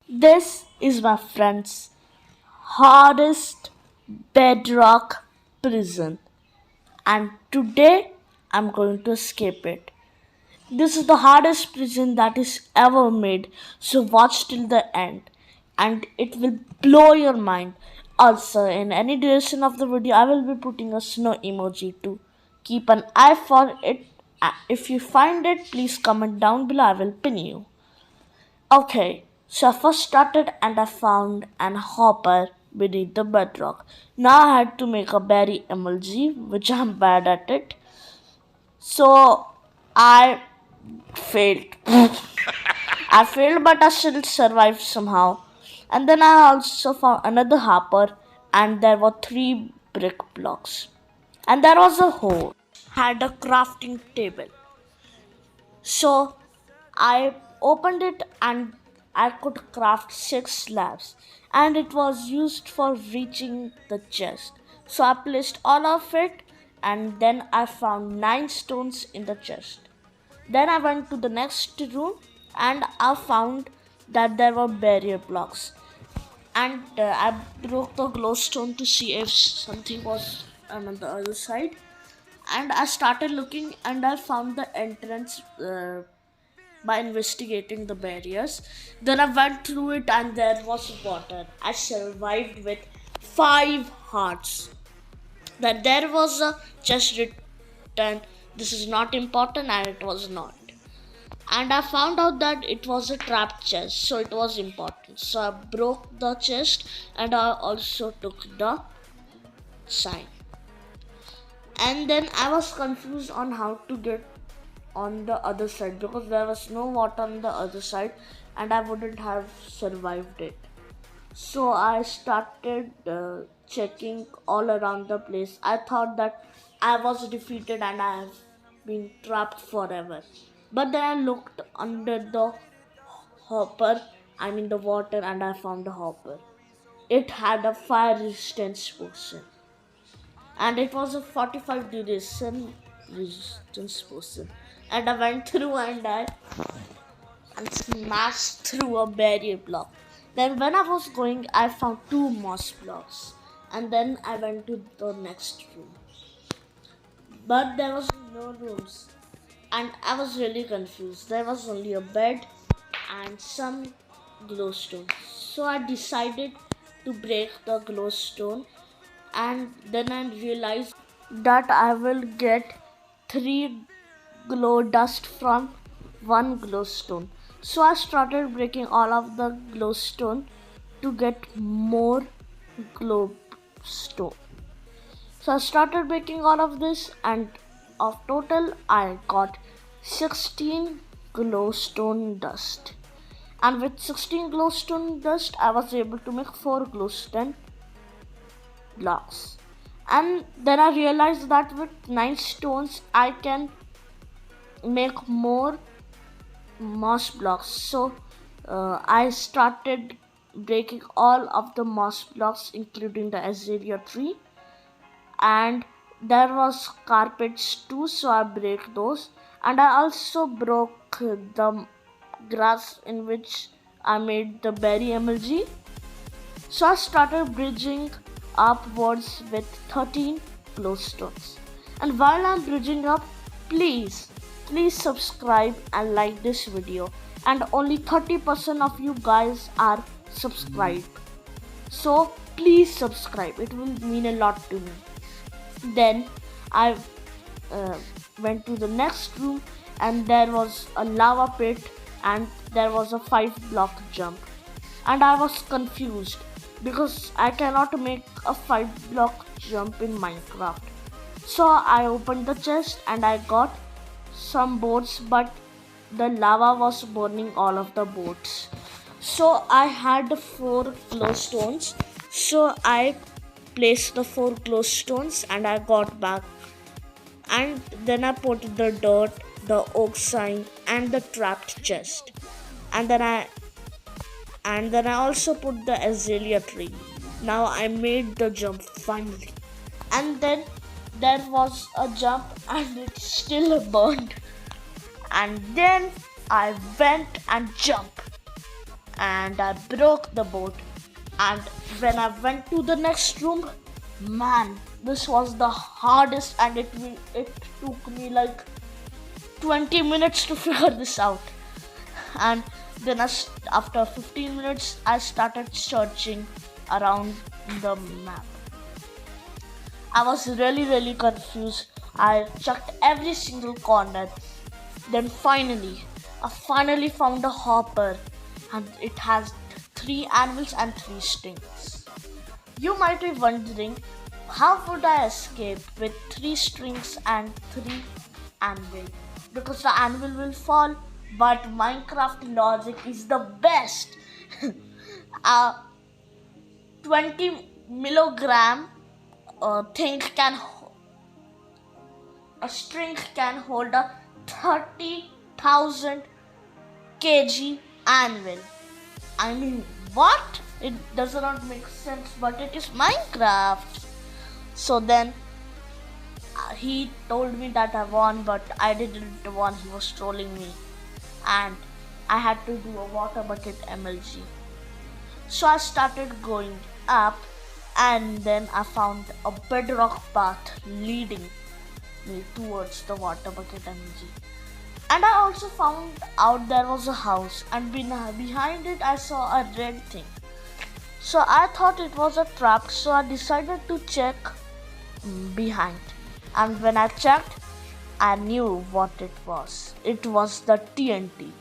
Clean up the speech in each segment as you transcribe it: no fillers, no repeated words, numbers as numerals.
This is my friend's hardest bedrock prison, and today I'm going to escape it. This is the hardest prison that is ever made, so watch till the end and it will blow your mind. Also, in any duration of the video, I will be putting a snow emoji to keep an eye for it. If you find it, please comment down below, I will pin you. Okay, so I first started and I found an hopper beneath the bedrock. Now I had to make a berry emoji, which I'm bad at it. So I failed. I failed, but I still survived somehow. And then I also found another hopper, and there were three brick blocks. And there was a hole. Had a crafting table. So I opened it and I could craft six slabs, and it was used for reaching the chest. So I placed all of it, and then I found nine stones in the chest. Then I went to the next room and I found that there were barrier blocks. And I broke the glowstone to see if something was on the other side. And I started looking and I found the entrance by investigating the barriers. Then I went through it and there was water. I survived with 5 hearts. Then there was a chest written, "This is not important," and it was not. And I found out that it was a trapped chest, so it was important. So I broke the chest and I also took the sign. And then I was confused on how to get on the other side because there was no water on the other side and I wouldn't have survived it. So I started checking all around the place. I thought that I was defeated and I have been trapped forever. But then I looked under the hopper, I mean the water, and I found a hopper. It had a fire resistance potion, and it was a 45 duration resistance potion. And I went through and smashed through a barrier block. Then when I was going, I found two moss blocks, and then I went to the next room. But there was no rooms, and I was really confused. There was only a bed and some glowstone. So I decided to break the glowstone, and then I realized that I will get 3 glow dust from one glowstone. So I started breaking all of the glowstone to get more glowstone. So I started breaking all of this, and of total I got 16 glowstone dust. And with 16 glowstone dust, I was able to make 4 glowstone blocks. And then I realized that with 9 stones, I can make more moss blocks. So I started breaking all of the moss blocks, including the azalea tree, and there was carpets too, so I break those. And I also broke the grass in which I made the berry emoji. So I started bridging upwards with 13 glowstones. And while I'm bridging up, please subscribe and like this video. And only 30% of you guys are subscribed. So please subscribe, it will mean a lot to me. Then I went to the next room and there was a lava pit and there was a 5-block jump. And I was confused because I cannot make a 5-block jump in Minecraft. So I opened the chest and I got some boards, but the lava was burning all of the boards. So I had 4 glowstones. So I placed the 4 glowstones and I got back. And then I put the dirt, the oak sign, and the trapped chest. And then I also put the azalea tree. Now I made the jump finally. And then there was a jump and it still burned. And then I went and jumped. and I broke the boat. And when I went to the next room, man, this was the hardest, and it took me like 20 minutes to figure this out. And then after 15 minutes, I started searching around the map. I was really confused. I checked every single corner. Then I finally found a hopper, and it has three anvils and three strings. You might be wondering, how would I escape with three strings and three anvil? Because the anvil will fall, but Minecraft logic is the best. A 20 milligram thing a string can hold a 30,000 kg anvil. I mean, what? It does not make sense, but it is Minecraft. So then he told me that I won, but I didn't won. He was trolling me, and I had to do a water bucket MLG. So I started going up, and then I found a bedrock path leading me towards the water bucket MLG. And I also found out there was a house, and behind it I saw a red thing. So I thought it was a trap, so I decided to check behind. And when I checked, I knew what it was. It was the TNT.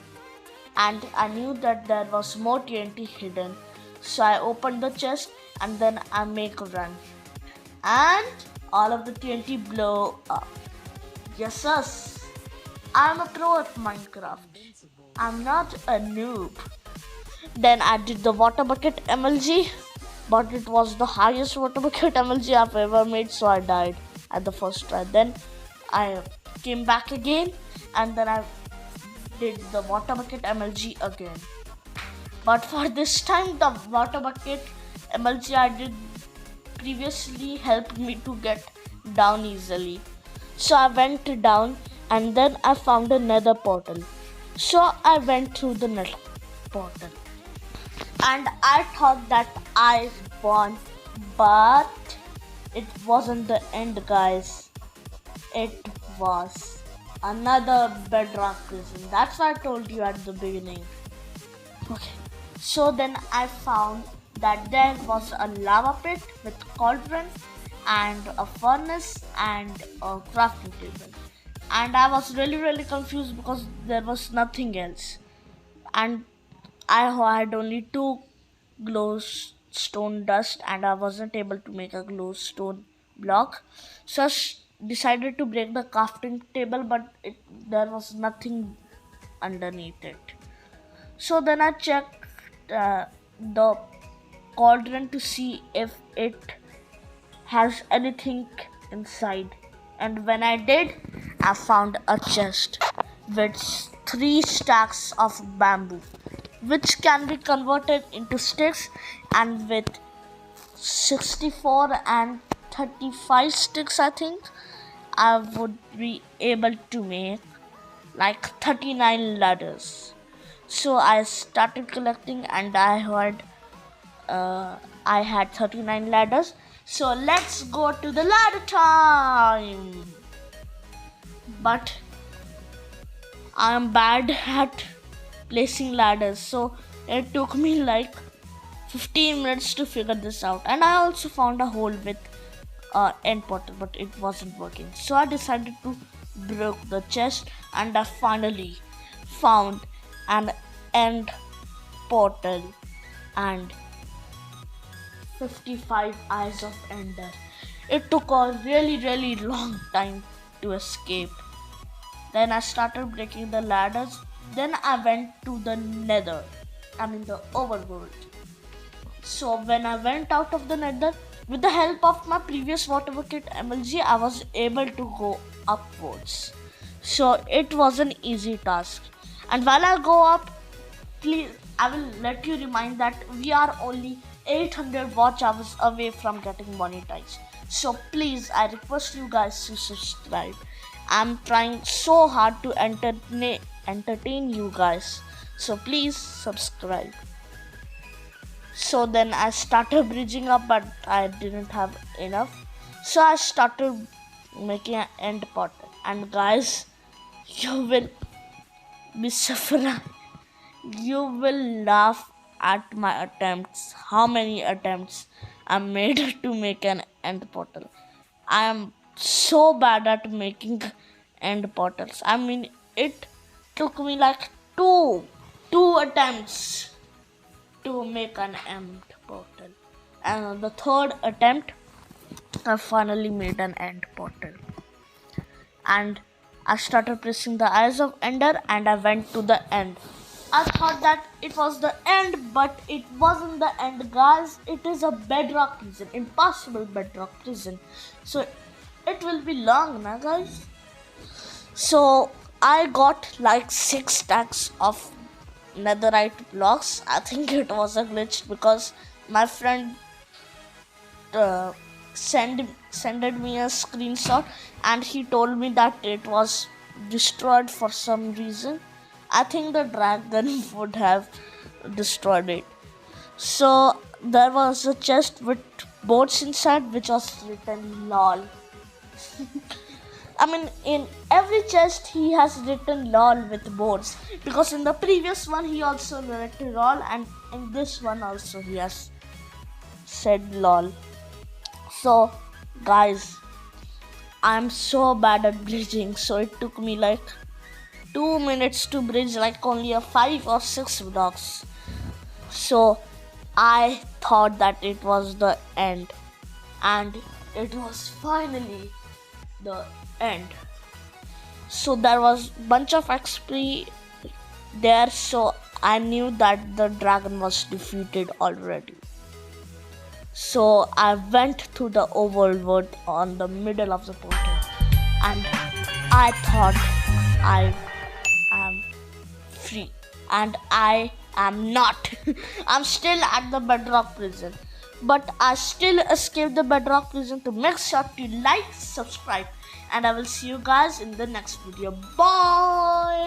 And I knew that there was more TNT hidden. So I opened the chest and then I make a run. And all of the TNT blow up. Yes. I'm a pro at Minecraft. I'm not a noob. Then I did the water bucket MLG, but it was the highest water bucket MLG I've ever made, so I died at the first try. Then I came back again, and then I did the water bucket MLG again. But for this time, the water bucket MLG I did previously helped me to get down easily. So I went down, and then I found a nether portal. So I went through the nether portal. And I thought that I won, but it wasn't the end, guys. It was another bedrock prison. That's what I told you at the beginning. Okay. So then I found that there was a lava pit with cauldron and a furnace and a crafting table. And I was really confused because there was nothing else. And I had only two glowstone dust, and I wasn't able to make a glowstone block. So I decided to break the crafting table, but there was nothing underneath it. So then I checked the cauldron to see if it has anything inside. And when I did, I found a chest with 3 stacks of bamboo, which can be converted into sticks, and with 64 and 35 sticks, I think I would be able to make like 39 ladders. So I started collecting, and I had 39 ladders. So let's go to the ladder time. But I'm bad at placing ladders, so it took me like 15 minutes to figure this out. And I also found a hole with end portal, but it wasn't working. So I decided to break the chest, and I finally found an end portal and 55 eyes of ender. It took a really long time to escape. Then I started breaking the ladders. Then I went to the nether, the overworld. So when I went out of the nether, with the help of my previous water bucket MLG, I was able to go upwards. So it was an easy task. And while I go up, please, I will let you remind that we are only 800 watch hours away from getting monetized. So please, I request you guys to subscribe. I'm trying so hard to entertain you guys. So please subscribe. So then I started bridging up, but I didn't have enough. So I started making an end portal. And guys, you will be suffering. You will laugh at my attempts. How many attempts I made to make an end portal. I am so bad at making end portals. I mean, it took me like two attempts to make an end portal. And on the third attempt, I finally made an end portal. And I started pressing the eyes of Ender and I went to the end. I thought that it was the end, but it wasn't the end, guys. It is a bedrock prison, impossible bedrock prison. So it will be long, na guys. So I got like 6 stacks of netherite blocks. I think it was a glitch because my friend uh, sended me a screenshot and he told me that it was destroyed for some reason. I think the dragon would have destroyed it. So there was a chest with boats inside which was written lol. I mean, in every chest he has written lol with boards because in the previous one he also written lol, and in this one also he has said lol. So, guys, I'm so bad at bridging, so it took me like 2 minutes to bridge like only a 5 or 6 blocks. So, I thought that it was the end, and it was finally the end. So there was bunch of XP there, so I knew that the dragon was defeated already. So I went to the overworld on the middle of the portal and I thought I am free, and I am not. I'm still at the bedrock prison, but I still escaped the bedrock prison. To make sure to like, subscribe, and I will see you guys in the next video. Bye.